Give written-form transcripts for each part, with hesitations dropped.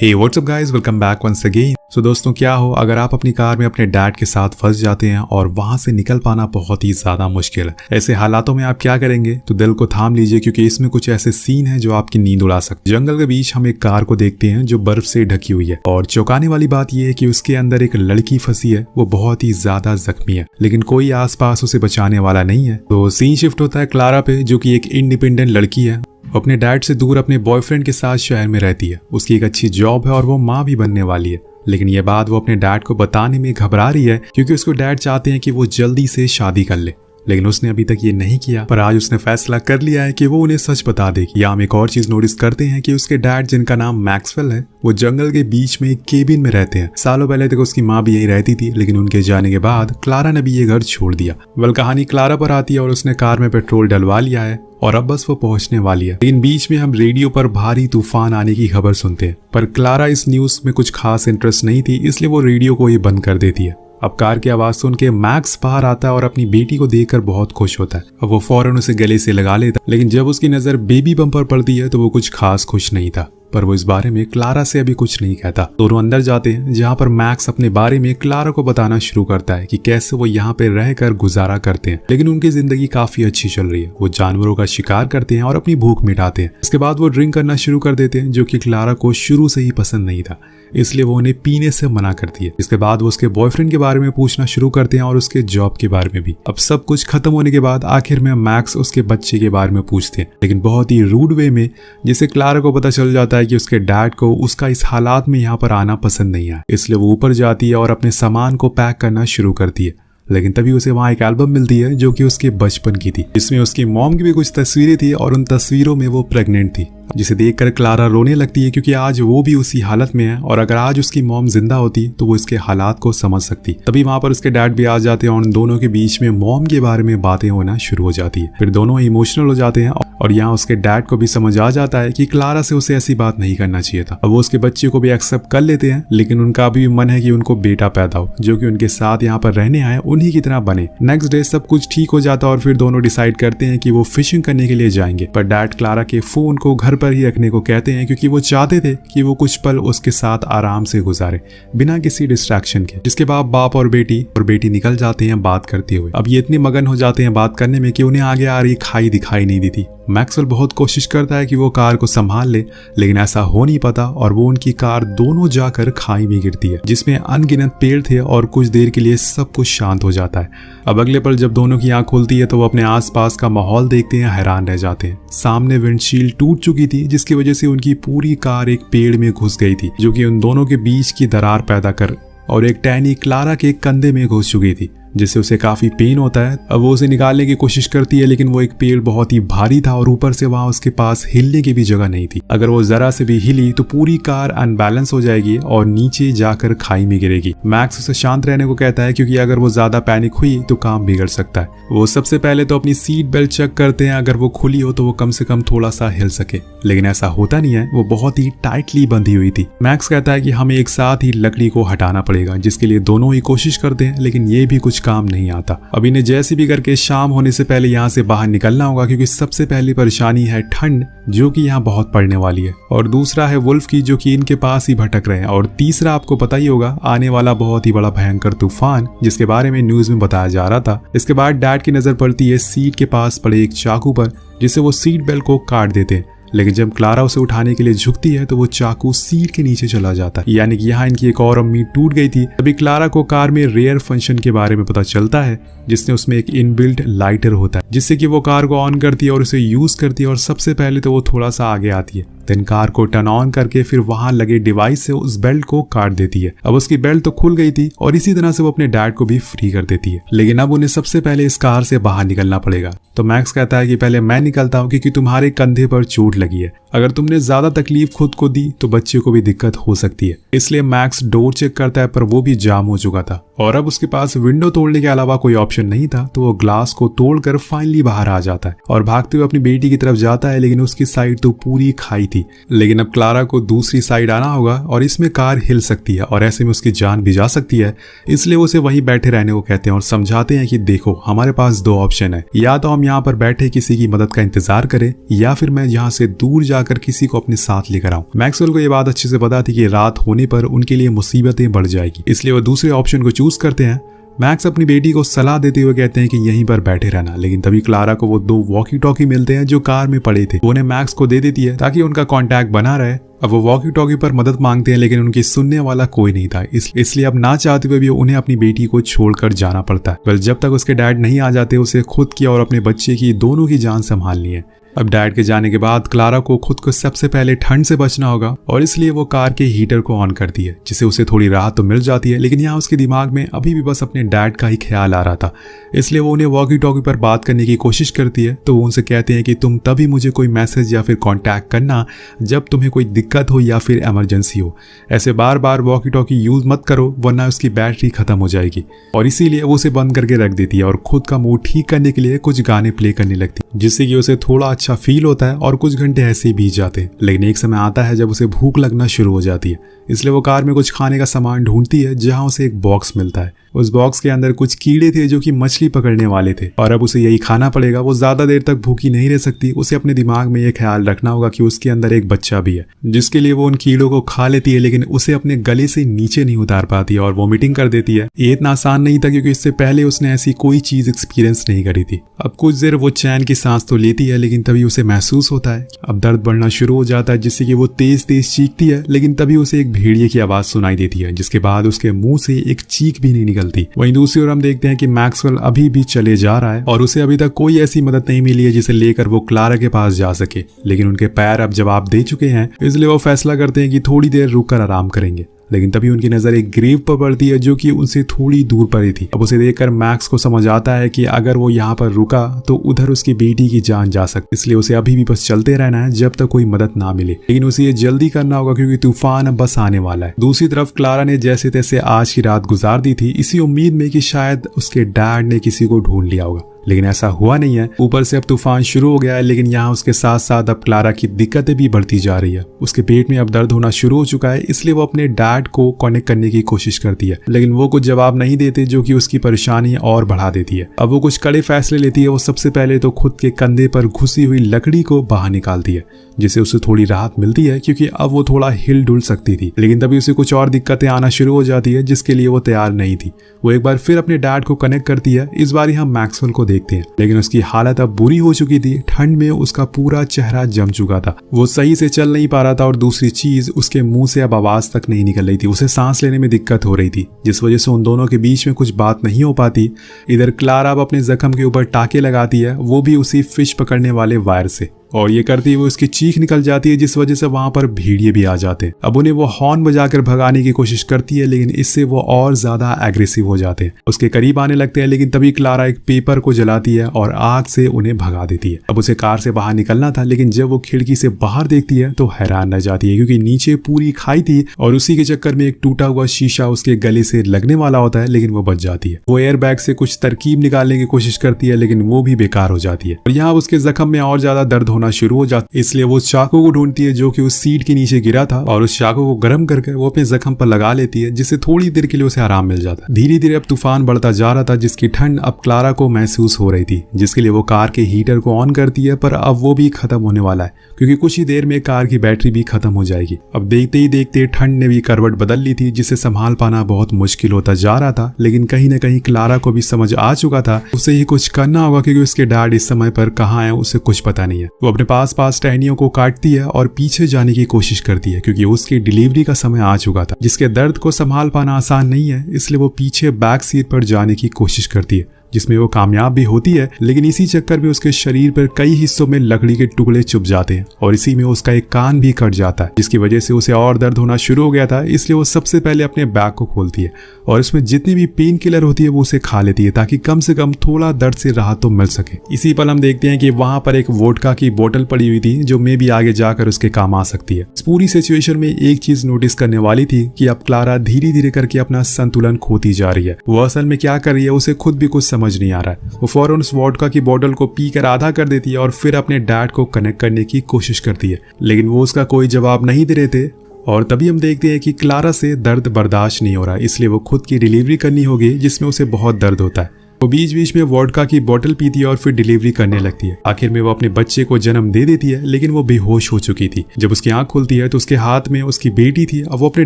हे what's up guys, welcome back once again. So दोस्तों, क्या हो अगर आप अपनी कार में अपने डैड के साथ फंस जाते हैं और वहां से निकल पाना बहुत ही ज्यादा मुश्किल है। ऐसे हालातों में आप क्या करेंगे? तो दिल को थाम लीजिए, क्योंकि इसमें कुछ ऐसे सीन हैं जो आपकी नींद उड़ा सकते। जंगल के बीच हम एक कार को देखते हैं जो बर्फ से ढकी हुई है, और चौंकाने वाली बात यह है कि उसके अंदर एक लड़की फंसी है। वो बहुत ही ज्यादा जख्मी है, लेकिन कोई आसपास उसे बचाने वाला नहीं है। तो सीन शिफ्ट होता है क्लारा पे, जो कि एक इंडिपेंडेंट लड़की है। अपने डैड से दूर अपने बॉयफ्रेंड के साथ शहर में रहती है। उसकी एक अच्छी जॉब है और वो माँ भी बनने वाली है। लेकिन ये बात वो अपने डैड को बताने में घबरा रही है, क्योंकि उसको डैड चाहते हैं कि वो जल्दी से शादी कर ले। लेकिन उसने अभी तक ये नहीं किया, पर आज उसने फैसला कर लिया है कि वो उन्हें सच बता देगी। यहाँ हम एक और चीज नोटिस करते हैं कि उसके डैड, जिनका नाम मैक्सवेल है, वो जंगल के बीच में एक केबिन में रहते हैं। सालों पहले तक उसकी माँ भी यहीं रहती थी, लेकिन उनके जाने के बाद क्लारा ने भी ये घर छोड़ दिया। वेल, कहानी क्लारा पर आती है और उसने कार में पेट्रोल डलवा लिया है और अब बस वो पहुंचने वाली है। लेकिन बीच में हम रेडियो पर भारी तूफान आने की खबर सुनते हैं, पर क्लारा इस न्यूज में कुछ खास इंटरेस्ट नहीं थी, इसलिए वो रेडियो को ही बंद कर देती है। अब कार की आवाज सुन के मैक्स बाहर आता है और अपनी बेटी को देखकर बहुत खुश होता है। अब वो फौरन उसे गले से लगा लेता, लेकिन जब उसकी नजर बेबी बम पर पड़ती है तो वो कुछ खास खुश नहीं था। पर वो इस बारे में क्लारा से अभी कुछ नहीं कहता। दोनों अंदर जाते हैं, जहाँ पर मैक्स अपने बारे में क्लारा को बताना शुरू करता है कि कैसे वो यहाँ पे रहकर गुजारा करते हैं, लेकिन उनकी जिंदगी काफी अच्छी चल रही है। वो जानवरों का शिकार करते हैं और अपनी भूख मिटाते हैं। इसके बाद वो ड्रिंक करना शुरू कर देते हैं, जो कि क्लारा को शुरू से ही पसंद नहीं था, इसलिए वो उन्हें पीने से मना करती है। इसके बाद वो उसके बॉयफ्रेंड के बारे में पूछना शुरू करते हैं और उसके जॉब के बारे में भी। अब सब कुछ खत्म होने के बाद आखिर में मैक्स उसके बच्चे के बारे में पूछते हैं, लेकिन बहुत ही रूड वे में, जिससे क्लारा को पता चल जाता है कि उसके डैड को उसका इस हालात में यहाँ पर आना पसंद नहीं है। इसलिए वो ऊपर जाती है और अपने सामान को पैक करना शुरू करती है। लेकिन तभी उसे वहाँ एक एल्बम मिलती है जो कि उसके बचपन की थी, जिसमें उसकी मॉम की भी कुछ तस्वीरें थी और उन तस्वीरों में वो प्रेग्नेंट थी, जिसे देखकर क्लारा रोने लगती है, क्योंकि आज वो भी उसी हालत में है और अगर आज उसकी मॉम जिंदा होती तो वो इसके हालात को समझ सकती। तभी वहां पर उसके डैड भी आ जाते हैं और उन दोनों के बीच में मॉम के बारे में बातें होना शुरू हो जाती है। फिर दोनों इमोशनल हो जाते हैं और यहाँ उसके डैड को भी समझ आ जाता है कि क्लारा से उसे ऐसी बात नहीं करना चाहिए था। अब वो उसके बच्चे को भी एक्सेप्ट कर लेते हैं, लेकिन उनका भी मन है कि उनको बेटा पैदा हो, जो कि उनके साथ यहाँ पर रहने आए उन्हीं की तरह बने। नेक्स्ट डे सब कुछ ठीक हो जाता है और फिर दोनों डिसाइड करते हैं कि वो फिशिंग करने के लिए जाएंगे। पर डैड क्लारा के फोन को घर पर ही रखने को कहते हैं, क्योंकि वो चाहते थे कि वो कुछ पल उसके साथ आराम से गुजारे बिना किसी डिस्ट्रैक्शन के। जिसके बाद बाप और बेटी निकल जाते हैं बात करते हुए। अब ये इतने मगन हो जाते हैं बात करने में कि उन्हें आगे आ रही खाई दिखाई नहीं देती। मैक्सवेल बहुत कोशिश करता है कि वो कार को संभाल ले, लेकिन ऐसा हो नहीं पाता और वो उनकी कार दोनों जाकर खाई में गिरती है, जिसमें अनगिनत पेड़ थे और कुछ देर के लिए सब कुछ शांत हो जाता है। अब अगले पल जब दोनों की आंख खुलती है तो वो अपने आसपास का माहौल देखते हैं, हैरान रह जाते हैं। सामने विंडशील्ड टूट चुकी थी, जिसकी वजह से उनकी पूरी कार एक पेड़ में घुस गई थी, जो कि उन दोनों के बीच की दरार पैदा कर और एक टहनी क्लारा के कंधे में घुस चुकी थी, जिससे उसे काफी पेन होता है। अब वो उसे निकालने की कोशिश करती है, लेकिन वो एक पेड़ बहुत ही भारी था और ऊपर से वहां उसके पास हिलने की भी जगह नहीं थी। अगर वो जरा से भी हिली तो पूरी कार अनबैलेंस हो जाएगी और नीचे जाकर खाई में गिरेगी। मैक्स उसे शांत रहने को कहता है, क्योंकि अगर वो ज्यादा पैनिक हुई तो काम बिगड़ सकता है। वो सबसे पहले तो अपनी सीट बेल्ट चेक करते हैं, अगर वो खुली हो तो वो कम से कम थोड़ा सा हिल सके, लेकिन ऐसा होता नहीं है। वो बहुत ही टाइटली बंधी हुई थी। मैक्स कहता है कि हमें एक साथ ही लकड़ी को हटाना पड़ेगा, जिसके लिए दोनों ही कोशिश करते हैं, लेकिन ये भी कुछ काम नहीं आता। अब इन्हें जैसे भी करके शाम होने से पहले यहाँ से बाहर निकलना होगा, क्योंकि सबसे पहली परेशानी है ठंड, जो कि यहाँ बहुत पड़ने वाली है, और दूसरा है वुल्फ की, जो कि इनके पास ही भटक रहे हैं, और तीसरा आपको पता ही होगा आने वाला बहुत ही बड़ा भयंकर तूफान, जिसके बारे में न्यूज में बताया जा रहा था। इसके बाद डैड की नजर पड़ती है सीट के पास पड़े एक चाकू पर, जिससे वो सीट बेल्ट को काट देते हैं। लेकिन जब क्लारा उसे उठाने के लिए झुकती है तो वो चाकू सीट के नीचे चला जाता है, यानी कि यहाँ इनकी एक और उम्मीद टूट गई थी। तभी क्लारा को कार में रेयर फंक्शन के बारे में पता चलता है, जिसने उसमें एक इनबिल्ट लाइटर होता है, जिससे कि वो कार को ऑन करती है और उसे यूज करती है। और सबसे पहले तो वो थोड़ा सा आगे आती है, देन कार को टर्न ऑन करके फिर वहां लगे डिवाइस से उस बेल्ट को काट देती है। अब उसकी बेल्ट तो खुल गई थी और इसी तरह से वो अपने डैड को भी फ्री कर देती है। लेकिन अब उन्हें सबसे पहले इस कार से बाहर निकलना पड़ेगा। तो मैक्स कहता है कि पहले मैं निकलता हूँ, क्योंकि तुम्हारे कंधे पर चोट लगी है। अगर तुमने ज्यादा तकलीफ खुद को दी तो बच्चे को भी दिक्कत हो सकती है। इसलिए मैक्स डोर चेक करता है, पर वो भी जाम हो चुका था। और अब उसके पास विंडो तोड़ने के अलावा कोई ऑप्शन नहीं था, तो वो ग्लास को तोड़कर फाइनली बाहर आ जाता है और भागते हुए अपनी बेटी की तरफ जाता है। लेकिन उसकी साइड तो पूरी खाई थी, लेकिन अब क्लारा को दूसरी साइड आना होगा और इसमें कार हिल सकती है और ऐसे में उसकी जान भी जा सकती है। इसलिए वो उसे वहीं बैठे रहने को कहते हैं और समझाते हैं कि देखो हमारे पास दो ऑप्शन है, या तो हम यहाँ पर बैठे किसी की मदद का इंतजार करें या फिर मैं यहाँ से दूर जाकर किसी को अपने साथ लेकर आऊं। मैक्सवेल को ये बात अच्छे से पता थी कि रात होने पर उनके लिए मुसीबतें बढ़ जाएगी, इसलिए वो दूसरे ऑप्शन को चूज करते हैं। मैक्स अपनी बेटी को सलाह देते हुए कहते हैं कि यहीं पर बैठे रहना, लेकिन तभी क्लारा को वो दो वॉकी टॉकी मिलते हैं जो कार में पड़े थे। वो उन्हें मैक्स को दे देती है ताकि उनका कांटेक्ट बना रहे। अब वो वॉकी टॉकी पर मदद मांगते हैं, लेकिन उनकी सुनने वाला कोई नहीं था, इसलिए अब ना चाहते हुए भी उन्हें अपनी बेटी को छोड़कर जाना पड़ता है। पर जब तक उसके डैड नहीं आ जाते, उसे खुद की और अपने बच्चे की दोनों की जान संभालनी है। अब डैड के जाने के बाद क्लारा को खुद को सबसे पहले ठंड से बचना होगा और इसलिए वो कार के हीटर को ऑन करती है, जिससे उसे थोड़ी राहत तो मिल जाती है। लेकिन यहाँ उसके दिमाग में अभी भी बस अपने डैड का ही ख्याल आ रहा था, इसलिए वो उन्हें वॉकी टॉकी पर बात करने की कोशिश करती है। तो वो उनसे कहते हैं कि तुम तभी मुझे कोई मैसेज या फिर कॉन्टैक्ट करना जब तुम्हें कोई दिक्कत हो या फिर इमरजेंसी हो। ऐसे बार बार वॉकी टॉकी यूज मत करो वरना उसकी बैटरी खत्म हो जाएगी। और इसीलिए वो उसे बंद करके रख देती है और खुद का मूड ठीक करने के लिए कुछ गाने प्ले करने लगती है, जिससे कि उसे थोड़ा अच्छा फील होता है और कुछ घंटे ऐसे ही बीत जाते हैं। लेकिन एक समय आता है जब उसे भूख लगना शुरू हो जाती है, इसलिए वो कार में कुछ खाने का सामान ढूंढती है, जहां उसे एक बॉक्स मिलता है। उस बॉक्स के अंदर कुछ कीड़े थे जो कि मछली पकड़ने वाले थे और अब उसे यही खाना पड़ेगा। वो ज्यादा देर तक भूखी नहीं रह सकती। उसे अपने दिमाग में यह ख्याल रखना होगा कि उसके अंदर एक बच्चा भी है, जिसके लिए वो उन कीड़ों को खा लेती है, लेकिन उसे अपने गले से नीचे नहीं उतार पाती और वोमिटिंग कर देती है। ये इतना आसान नहीं था क्योंकि इससे पहले उसने ऐसी कोई चीज एक्सपीरियंस नहीं करी थी। अब कुछ देर वो चैन की सांस तो लेती है, लेकिन तभी उसे महसूस होता है अब दर्द बढ़ना शुरू हो जाता है, जिससे कि वो तेज तेज चीखती है। लेकिन तभी उसे एक भेड़िए की आवाज सुनाई देती है, जिसके बाद उसके मुंह से एक चीख भी नहीं निकलती। वहीं दूसरी ओर हम देखते हैं कि मैक्सवेल अभी भी चले जा रहा है और उसे अभी तक कोई ऐसी मदद नहीं मिली है जिसे लेकर वो क्लारा के पास जा सके। लेकिन उनके पैर अब जवाब दे चुके हैं, इसलिए वो फैसला करते हैं कि थोड़ी देर रुककर आराम करेंगे। लेकिन तभी उनकी नजर एक ग्रेव पर पड़ती है जो कि उनसे थोड़ी दूर पड़ी थी। अब उसे देखकर मैक्स को समझ आता है कि अगर वो यहाँ पर रुका तो उधर उसकी बेटी की जान जा सकती, इसलिए उसे अभी भी बस चलते रहना है जब तक कोई मदद ना मिले। लेकिन उसे ये जल्दी करना होगा क्योंकि तूफान अब बस आने वाला है। दूसरी तरफ क्लारा ने जैसे तैसे आज की रात गुजार दी थी, इसी उम्मीद में कि शायद उसके डैड ने किसी को ढूंढ लिया होगा, लेकिन ऐसा हुआ नहीं है। ऊपर से अब तूफान शुरू हो गया है, लेकिन यहाँ उसके साथ साथ अब क्लारा की दिक्कतें भी बढ़ती जा रही है। उसके पेट में अब दर्द होना शुरू हो चुका है, इसलिए वो अपने डैड को कनेक्ट करने की कोशिश करती है, लेकिन वो कुछ जवाब नहीं देते, जो कि उसकी परेशानी और बढ़ा देती है। अब वो कुछ कड़े फैसले लेती है। वो सबसे पहले तो खुद के कंधे पर घुसी हुई लकड़ी को बाहर निकालती है, जिससे उसे थोड़ी राहत मिलती है क्योंकि अब वो थोड़ा हिल डुल सकती थी। लेकिन तभी उसे कुछ और दिक्कतें आना शुरू हो जाती है, जिसके लिए वो तैयार नहीं थी। वो एक बार फिर अपने डैड को कनेक्ट करती है। इस बार हम मैक्सवेल को देखते हैं, लेकिन उसकी हालत अब बुरी हो चुकी थी। ठंड में उसका पूरा चेहरा जम चुका था, वो सही से चल नहीं पा रहा था और दूसरी चीज उसके मुंह से अब आवाज तक नहीं निकल रही थी। उसे सांस लेने में दिक्कत हो रही थी, जिस वजह से उन दोनों के बीच में कुछ बात नहीं हो पाती। इधर क्लारा अब अपने जख्म के ऊपर टाके लगाती है, वो भी उसी फिश पकड़ने वाले वायर से, और ये करती हुए उसकी चीख निकल जाती है, जिस वजह से वहां पर भेड़िए भी आ जाते हैं। अब उन्हें वो हॉर्न बजाकर भगाने की कोशिश करती है, लेकिन इससे वो और ज्यादा एग्रेसिव हो जाते हैं, उसके करीब आने लगते हैं। लेकिन तभी क्लारा एक पेपर को जलाती है और आग से उन्हें भगा देती है। अब उसे कार से बाहर निकलना था, लेकिन जब वो खिड़की से बाहर देखती है तो हैरान रह जाती है, क्योंकि नीचे पूरी खाई थी और उसी के चक्कर में एक टूटा हुआ शीशा उसके गले से लगने वाला होता है, लेकिन वो बच जाती है। वो एयर बैग से कुछ तरकीब निकालने की कोशिश करती है, लेकिन वो भी बेकार हो जाती है और यहाँ उसके जख्म में और ज्यादा दर्द होना शुरू हो जाता है। इसलिए वो चाकू को ढूंढती है जो कि उस सीट के नीचे गिरा था, और उस चाकू को गर्म करके वो अपने जख्म पर लगा लेती है, जिससे थोड़ी देर के लिए उसे आराम मिल जाता है। धीरे धीरे अब तूफान बढ़ता जा रहा था, जिसकी ठंड अब क्लारा को महसूस हो रही थी, जिसके लिए वो कार के हीटर को ऑन करती है। पर अब वो भी खत्म होने वाला है, क्योंकि कुछ ही देर में कार की बैटरी भी खत्म हो जाएगी। अब देखते ही देखते ठंड ने भी करवट बदल ली थी, जिसे संभाल पाना बहुत मुश्किल होता जा रहा था। लेकिन कहीं ना कहीं क्लारा को भी समझ आ चुका था उसे ही कुछ करना होगा, क्योंकि उसके डैड इस समय पर कहाँ है उसे कुछ पता नहीं है। वो अपने पास टहनियों को काटती है और पीछे जाने की कोशिश करती है, क्योंकि उसकी डिलीवरी का समय आ चुका था, जिसके दर्द को संभाल पाना आसान नहीं है। इसलिए वो पीछे बैक सीट पर जाने की कोशिश करती है, जिसमें वो कामयाब भी होती है, लेकिन इसी चक्कर में उसके शरीर पर कई हिस्सों में लकड़ी के टुकड़े चुभ जाते हैं और इसी में उसका एक कान भी कट जाता है, जिसकी वजह से उसे और दर्द होना शुरू हो गया था। इसलिए वो सबसे पहले अपने बैग को खोलती है और इसमें जितनी भी पेन किलर होती है वो उसे खा लेती है ताकि कम से कम थोड़ा दर्द से राहत तो मिल सके। इसी पल हम देखते हैं कि वहां पर एक वोडका की बोतल पड़ी हुई थी जो मे भी आगे जाकर उसके काम आ सकती है। इस पूरी सिचुएशन में एक चीज नोटिस करने वाली थी कि अब क्लारा धीरे धीरे करके अपना संतुलन खोती जा रही है। वो असल में क्या कर रही है उसे खुद भी कुछ समझ नहीं आ रहा है। वो फौरन उस वोडका की बोतल को पीकर आधा कर देती है और फिर अपने डैड को कनेक्ट करने की कोशिश करती है, लेकिन वो उसका कोई जवाब नहीं दे रहे थे। और तभी हम देखते हैं कि क्लारा से दर्द बर्दाश्त नहीं हो रहा, इसलिए वो खुद की डिलीवरी करनी होगी जिसमें उसे बहुत दर्द होता है। वो बीच बीच में वोडका की बोतल पीती है और फिर डिलीवरी करने लगती है। आखिर में वो अपने बच्चे को जन्म दे देती है, लेकिन वो बेहोश हो चुकी थी। जब उसकी आंख खुलती है तो उसके हाथ में उसकी बेटी थी। अब वो अपने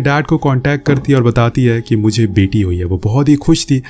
डैड को कांटेक्ट करती है और बताती है कि मुझे बेटी हुई है। वो बहुत ही खुश थी,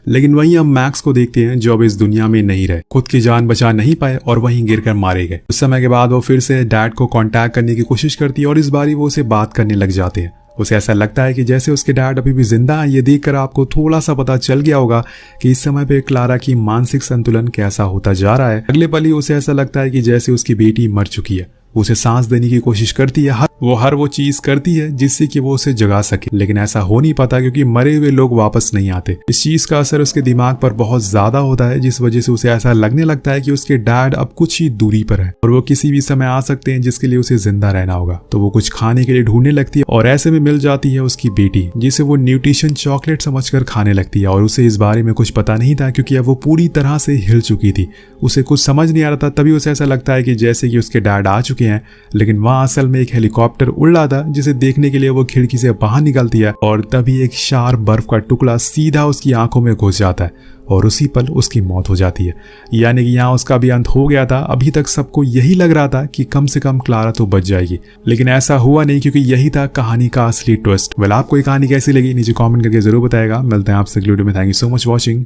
लेकिन वहीं हम मैक्स को देखते हैं जो अब इस दुनिया में नहीं रहे, खुद की जान बचा नहीं पाए और वहीं गिरकर मारे गए। उस समय के बाद वो फिर से डैड को कांटेक्ट करने की कोशिश करती है और इस बारी वो उसे बात करने लग जाते हैं। उसे ऐसा लगता है कि जैसे उसके डैड अभी भी जिंदा है। ये देखकर आपको थोड़ा सा पता चल गया होगा कि इस समय पे क्लारा की मानसिक संतुलन कैसा होता जा रहा है। अगले पल ही उसे ऐसा लगता है कि जैसे उसकी बेटी मर चुकी है। उसे सांस देने की कोशिश करती है, हर वो चीज करती है जिससे कि वो उसे जगा सके, लेकिन ऐसा हो नहीं पाता क्योंकि मरे हुए लोग वापस नहीं आते। इस चीज का असर उसके दिमाग पर बहुत ज्यादा होता है, जिस वजह से उसे ऐसा लगने लगता है कि उसके डैड अब कुछ ही दूरी पर है और वो किसी भी समय आ सकते हैं जिसके लिए उसे जिंदा रहना होगा। तो वो कुछ खाने के लिए ढूंढने लगती है और ऐसे में मिल जाती है उसकी बेटी, जिसे वो न्यूट्रिशन चॉकलेट समझकर खाने लगती है। और उसे इस बारे में कुछ पता नहीं था क्योंकि अब वो पूरी तरह से हिल चुकी थी। उसे कुछ समझ नहीं आ रहा था। तभी उसे ऐसा लगता है कि जैसे कि उसके डैड आ चुके हैं, लेकिन वहां असल में एक हेलीकॉप्टर उड़ रहा था जिसे देखने के लिए वो खिड़की से बाहर निकलती है और तभी एक शार्प बर्फ का टुकड़ा सीधा उसकी आंखों में घुस जाता है और उसी पल उसकी मौत हो जाती है। यानी कि यहाँ उसका भी अंत हो गया था। अभी तक सबको यही लग रहा था कि कम से कम क्लारा तो बच जाएगी, लेकिन ऐसा हुआ नहीं क्योंकि यही था कहानी का असली ट्विस्ट। वेल, आपको ये कहानी कैसी लगी नीचे कमेंट करके जरूर बताएगा। मिलते हैं आपसे अगली वीडियो में। Thank you so much watching.